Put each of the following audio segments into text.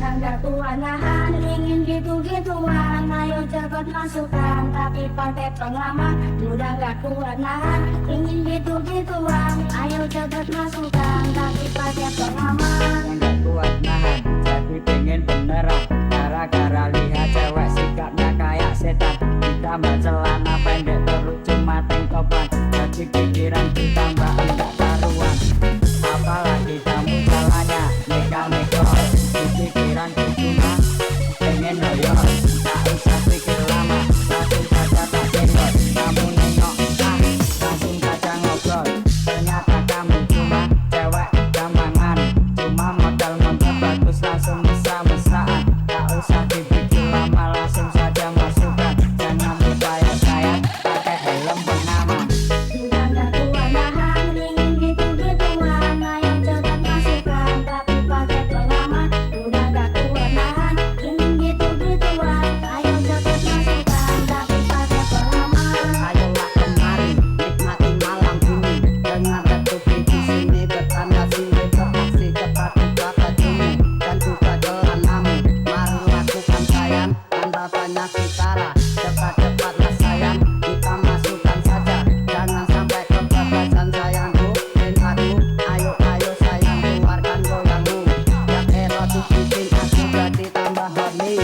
Gak kuat nahan, ingin gitu-gituan. Ayo cepet masukkan, tapi pakai pengaman. Udah gak kuat nahan, ingin gitu-gituan. Ayo cepet masukkan, tapi pakai pengaman. Gak kuat nahan, jadi pengen beneran. Gara-gara lihat cewek sikapnya kayak setan. Ditambah celana pendek terus cuma tengkopan. Jadi pikiran ditambah enggak karuan. Apalagi kamu salahnya neka-neko. Di pikiran cuma pengen noyor. Tak usah pikir lama, langsung saja tak senggol. Kamu nengok, langsung saja ngobrol. Ternyata kamu cuma cewek gampangan. Cuma modal-modal bagus langsung mesra-mesraan. Tak usah dipikir lama, langsung saja masukkan. Jangan lupa ya sayang, pakai helm pengaman. Udah gak kuat nahan, ingin gitu-gituan. Ayo cepet masukkan, tapi pakai pengaman. Udah gak kuat nahan, ingin gitu-gituan. Ayo cepet masukkan, tapi pakai pengaman. Ayolah kemari, nikmati malam ini. Dengan retupi di sini bertanda sini beraksi cepat buka bajumu dan buka celanamu. Mari lakukan sayang tanpa banyak bicara. Cepat-cepatlah sayang, kita masukkan saja. Jangan sampai kebablasan sayangku, cintaku. Ayo sayang keluarkan goyangmu. Yang erotis bikin aku jadi tambah horny.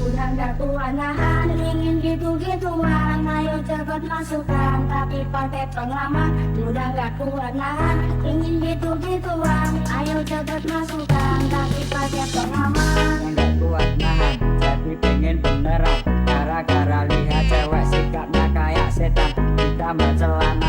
Udah gak kuat nahan, ingin gitu-gituan. Ayo cepet masukkan, tapi pakai pengaman. Udah gak kuat nahan, ingin gitu-gituan. Ayo cepet masukkan, tapi pakai pengaman. Gak kuat nahan, jadi pengen beneran. Gara-gara lihat cewek sikapnya kayak setan. Ditambah celana